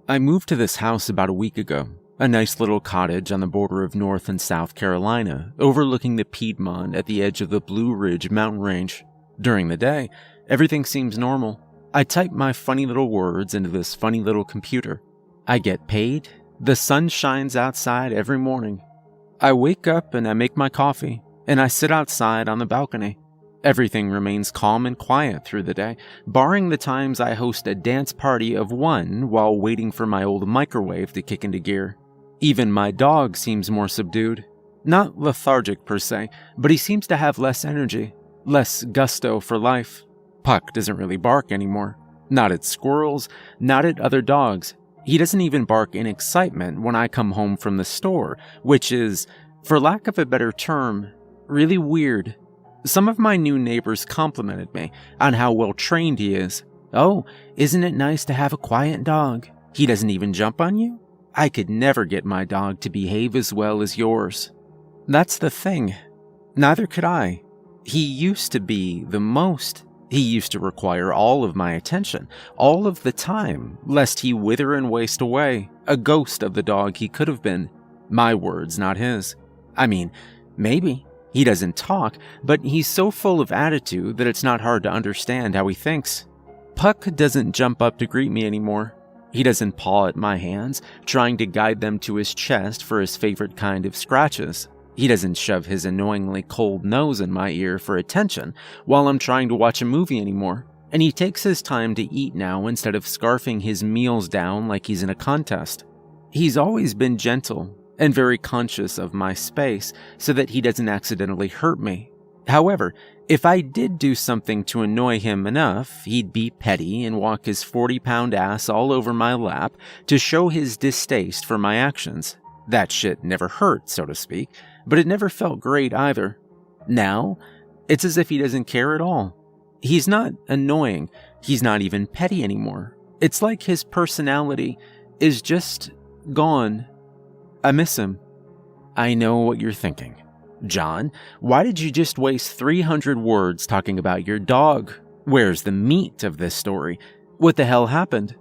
I moved to this house about a week ago, a nice little cottage on the border of North and South Carolina, overlooking the Piedmont at the edge of the Blue Ridge mountain range. During the day, everything seems normal. I type my funny little words into this funny little computer. I get paid. The sun shines outside every morning. I wake up and I make my coffee, and I sit outside on the balcony. Everything remains calm and quiet through the day, barring the times I host a dance party of one while waiting for my old microwave to kick into gear. Even my dog seems more subdued. Not lethargic per se, but he seems to have less energy, less gusto for life. Puck doesn't really bark anymore. Not at squirrels, not at other dogs. He doesn't even bark in excitement when I come home from the store, which is, for lack of a better term, really weird. Some of my new neighbors complimented me on how well trained he is. "Oh, isn't it nice to have a quiet dog? He doesn't even jump on you? I could never get my dog to behave as well as yours." That's the thing. Neither could I. He used to be the most. He used to require all of my attention, all of the time, lest he wither and waste away, a ghost of the dog he could have been. My words, not his. I mean, maybe. He doesn't talk, but he's so full of attitude that it's not hard to understand how he thinks. Puck doesn't jump up to greet me anymore. He doesn't paw at my hands, trying to guide them to his chest for his favorite kind of scratches. He doesn't shove his annoyingly cold nose in my ear for attention while I'm trying to watch a movie anymore. And he takes his time to eat now instead of scarfing his meals down like he's in a contest. He's always been gentle and very conscious of my space so that he doesn't accidentally hurt me. However, if I did do something to annoy him enough, he'd be petty and walk his 40-pound ass all over my lap to show his distaste for my actions. That shit never hurt, so to speak, but it never felt great either. Now, it's as if he doesn't care at all. He's not annoying. He's not even petty anymore. It's like his personality is just gone. I miss him. I know what you're thinking. John, why did you just waste 300 words talking about your dog? Where's the meat of this story? What the hell happened?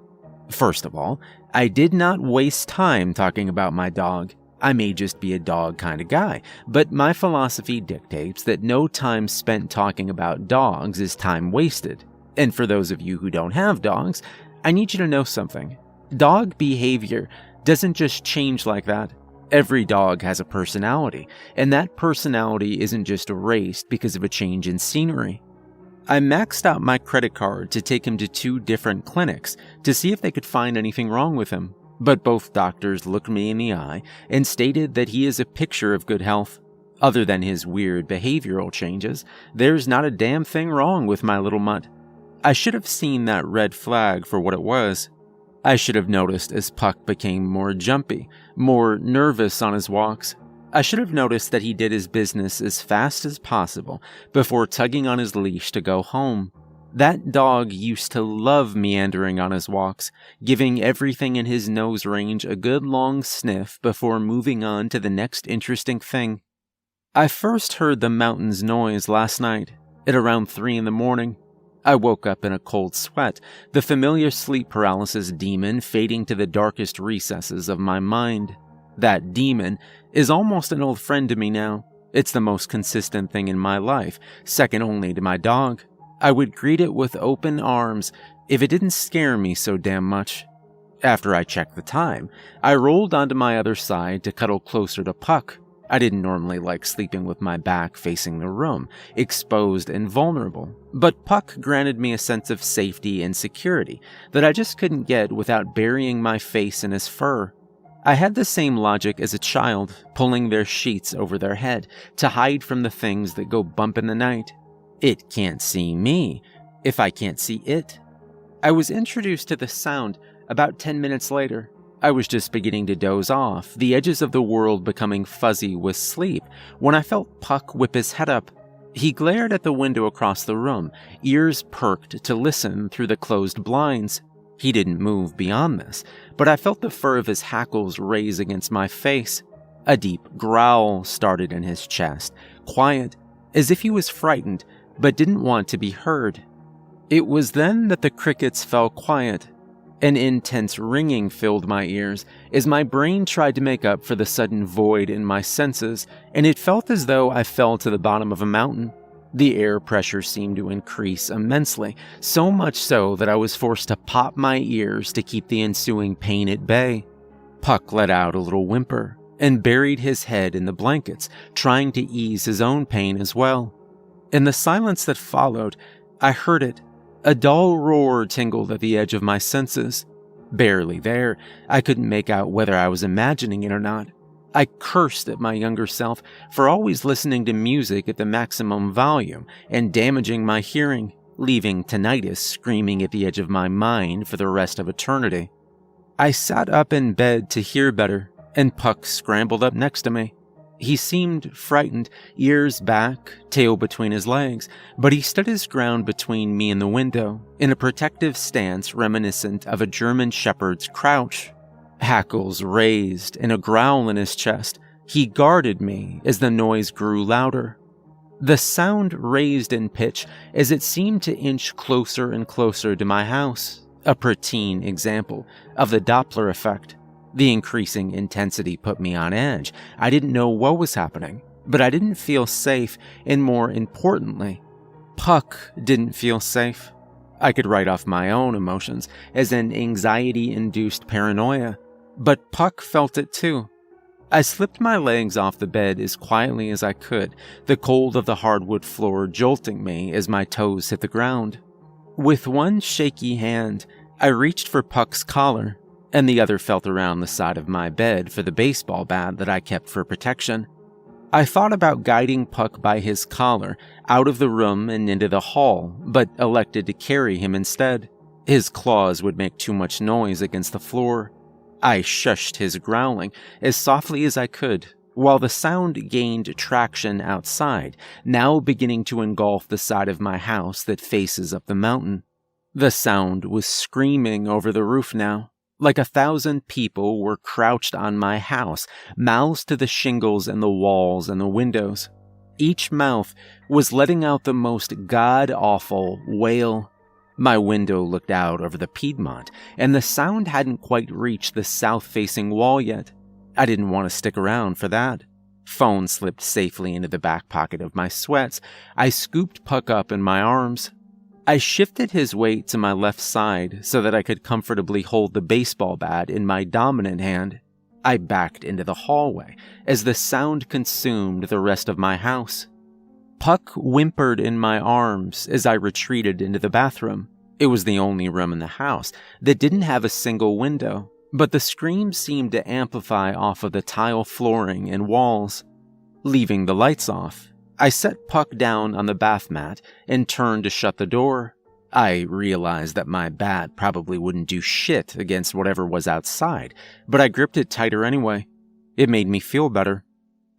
First of all, I did not waste time talking about my dog. I may just be a dog kind of guy, but my philosophy dictates that no time spent talking about dogs is time wasted. And for those of you who don't have dogs, I need you to know something. Dog behavior doesn't just change like that. Every dog has a personality, and that personality isn't just erased because of a change in scenery. I maxed out my credit card to take him to 2 different clinics to see if they could find anything wrong with him, but both doctors looked me in the eye and stated that he is a picture of good health. Other than his weird behavioral changes, there's not a damn thing wrong with my little mutt. I should have seen that red flag for what it was. I should have noticed as Puck became more jumpy, more nervous on his walks. I should have noticed that he did his business as fast as possible before tugging on his leash to go home. That dog used to love meandering on his walks, giving everything in his nose range a good long sniff before moving on to the next interesting thing. I first heard the mountain's noise last night, at around 3 in the morning. I woke up in a cold sweat, the familiar sleep paralysis demon fading to the darkest recesses of my mind. That demon is almost an old friend to me now. It's the most consistent thing in my life, second only to my dog. I would greet it with open arms if it didn't scare me so damn much. After I checked the time, I rolled onto my other side to cuddle closer to Puck. I didn't normally like sleeping with my back facing the room, exposed and vulnerable, but Puck granted me a sense of safety and security that I just couldn't get without burying my face in his fur. I had the same logic as a child, pulling their sheets over their head to hide from the things that go bump in the night. It can't see me if I can't see it. I was introduced to the sound about 10 minutes later. I was just beginning to doze off, the edges of the world becoming fuzzy with sleep, when I felt Puck whip his head up. He glared at the window across the room, ears perked to listen through the closed blinds. He didn't move beyond this, but I felt the fur of his hackles raise against my face. A deep growl started in his chest, quiet, as if he was frightened, but didn't want to be heard. It was then that the crickets fell quiet. An intense ringing filled my ears as my brain tried to make up for the sudden void in my senses, and it felt as though I fell to the bottom of a mountain. The air pressure seemed to increase immensely, so much so that I was forced to pop my ears to keep the ensuing pain at bay. Puck let out a little whimper and buried his head in the blankets, trying to ease his own pain as well. In the silence that followed, I heard it. A dull roar tingled at the edge of my senses. Barely there, I couldn't make out whether I was imagining it or not. I cursed at my younger self for always listening to music at the maximum volume and damaging my hearing, leaving tinnitus screaming at the edge of my mind for the rest of eternity. I sat up in bed to hear better, and Puck scrambled up next to me. He seemed frightened, ears back, tail between his legs, but he stood his ground between me and the window, in a protective stance reminiscent of a German shepherd's crouch. Hackles raised and a growl in his chest, he guarded me as the noise grew louder. The sound raised in pitch as it seemed to inch closer and closer to my house, a preteen example of the Doppler effect. The increasing intensity put me on edge. I didn't know what was happening, but I didn't feel safe, and more importantly, Puck didn't feel safe. I could write off my own emotions as an anxiety-induced paranoia, but Puck felt it too. I slipped my legs off the bed as quietly as I could, the cold of the hardwood floor jolting me as my toes hit the ground. With one shaky hand, I reached for Puck's collar, and the other felt around the side of my bed for the baseball bat that I kept for protection. I thought about guiding Puck by his collar out of the room and into the hall, but elected to carry him instead. His claws would make too much noise against the floor. I shushed his growling as softly as I could, while the sound gained traction outside, now beginning to engulf the side of my house that faces up the mountain. The sound was screaming over the roof now. Like 1,000 people were crouched on my house, mouths to the shingles and the walls and the windows. Each mouth was letting out the most god-awful wail. My window looked out over the Piedmont, and the sound hadn't quite reached the south-facing wall yet. I didn't want to stick around for that. Phone slipped safely into the back pocket of my sweats. I scooped Puck up in my arms. I shifted his weight to my left side so that I could comfortably hold the baseball bat in my dominant hand. I backed into the hallway as the sound consumed the rest of my house. Puck whimpered in my arms as I retreated into the bathroom. It was the only room in the house that didn't have a single window, but the screams seemed to amplify off of the tile flooring and walls. Leaving the lights off, I set Puck down on the bath mat and turned to shut the door. I realized that my bat probably wouldn't do shit against whatever was outside, but I gripped it tighter anyway. It made me feel better.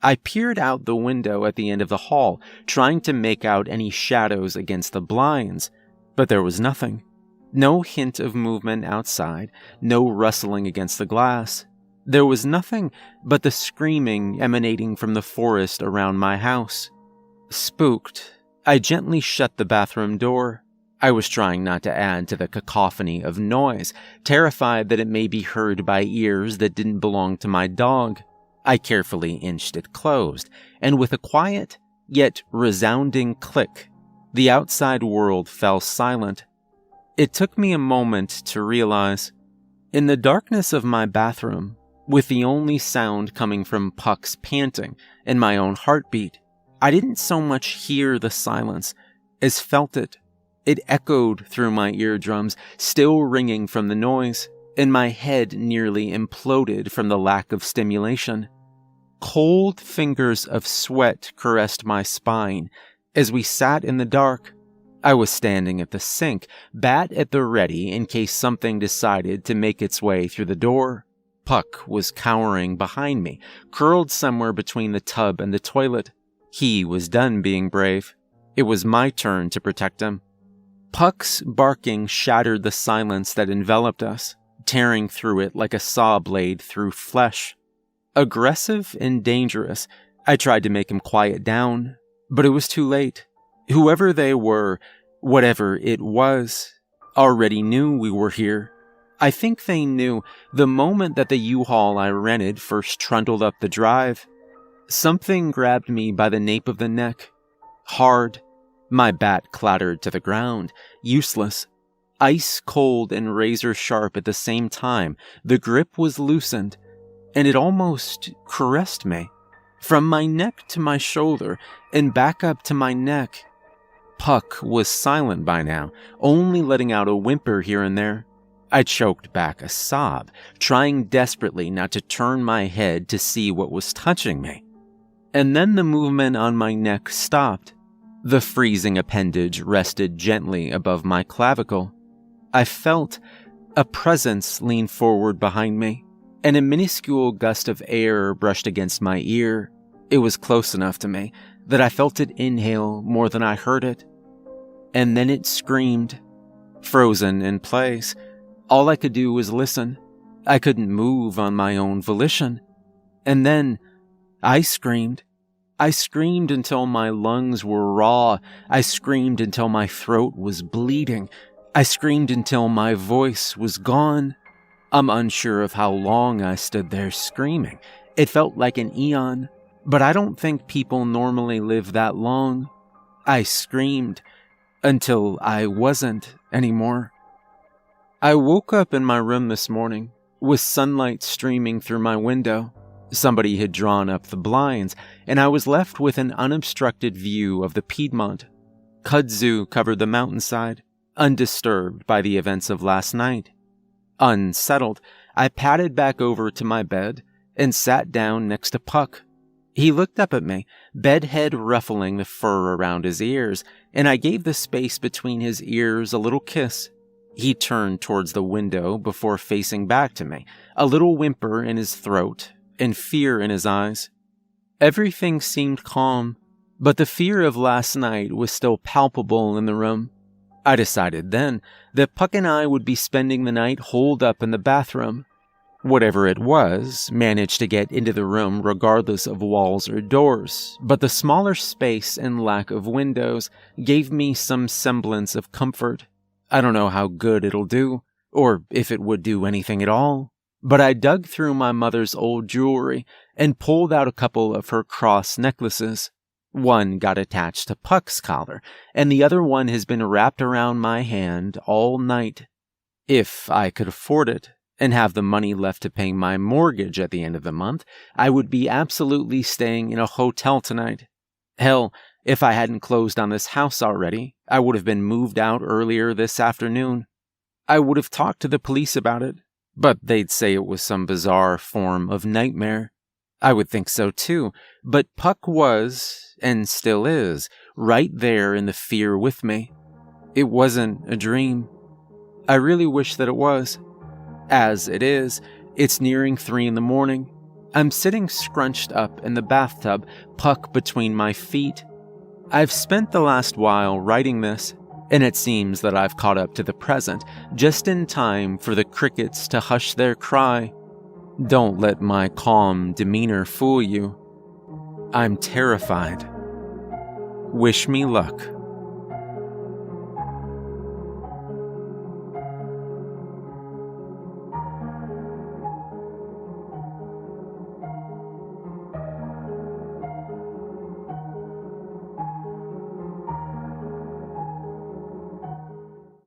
I peered out the window at the end of the hall, trying to make out any shadows against the blinds, but there was nothing. No hint of movement outside, no rustling against the glass. There was nothing but the screaming emanating from the forest around my house. Spooked, I gently shut the bathroom door. I was trying not to add to the cacophony of noise, terrified that it may be heard by ears that didn't belong to my dog. I carefully inched it closed, and with a quiet, yet resounding click, the outside world fell silent. It took me a moment to realize. In the darkness of my bathroom, with the only sound coming from Puck's panting and my own heartbeat, I didn't so much hear the silence as felt it. It echoed through my eardrums, still ringing from the noise, and my head nearly imploded from the lack of stimulation. Cold fingers of sweat caressed my spine as we sat in the dark. I was standing at the sink, bat at the ready in case something decided to make its way through the door. Puck was cowering behind me, curled somewhere between the tub and the toilet. He was done being brave. It was my turn to protect him. Puck's barking shattered the silence that enveloped us, tearing through it like a saw blade through flesh. Aggressive and dangerous, I tried to make him quiet down, but it was too late. Whoever they were, whatever it was, already knew we were here. I think they knew the moment that the U-Haul I rented first trundled up the drive. Something grabbed me by the nape of the neck. Hard. My bat clattered to the ground. Useless. Ice cold and razor sharp at the same time. The grip was loosened, and it almost caressed me. From my neck to my shoulder, and back up to my neck. Puck was silent by now, only letting out a whimper here and there. I choked back a sob, trying desperately not to turn my head to see what was touching me. And then the movement on my neck stopped. The freezing appendage rested gently above my clavicle. I felt a presence lean forward behind me, and a minuscule gust of air brushed against my ear. It was close enough to me that I felt it inhale more than I heard it. And then it screamed, frozen in place. All I could do was listen. I couldn't move on my own volition. And then I screamed. I screamed until my lungs were raw. I screamed until my throat was bleeding. I screamed until my voice was gone. I'm unsure of how long I stood there screaming. It felt like an eon, but I don't think people normally live that long. I screamed until I wasn't anymore. I woke up in my room this morning with sunlight streaming through my window. Somebody had drawn up the blinds, and I was left with an unobstructed view of the Piedmont. Kudzu covered the mountainside, undisturbed by the events of last night. Unsettled, I padded back over to my bed and sat down next to Puck. He looked up at me, bedhead ruffling the fur around his ears, and I gave the space between his ears a little kiss. He turned towards the window before facing back to me, a little whimper in his throat and fear in his eyes. Everything seemed calm, but the fear of last night was still palpable in the room. I decided then that Puck and I would be spending the night holed up in the bathroom. Whatever it was, managed to get into the room regardless of walls or doors, but the smaller space and lack of windows gave me some semblance of comfort. I don't know how good it'll do, or if it would do anything at all, but I dug through my mother's old jewelry and pulled out a couple of her cross necklaces. One got attached to Puck's collar, and the other one has been wrapped around my hand all night. If I could afford it, and have the money left to pay my mortgage at the end of the month, I would be absolutely staying in a hotel tonight. Hell, if I hadn't closed on this house already, I would have been moved out earlier this afternoon. I would have talked to the police about it, but they'd say it was some bizarre form of nightmare. I would think so too, but Puck was, and still is, right there in the fear with me. It wasn't a dream. I really wish that it was. As it is, it's nearing 3 a.m. I'm sitting scrunched up in the bathtub, Puck between my feet. I've spent the last while writing this, and it seems that I've caught up to the present, just in time for the crickets to hush their cry. Don't let my calm demeanor fool you. I'm terrified. Wish me luck.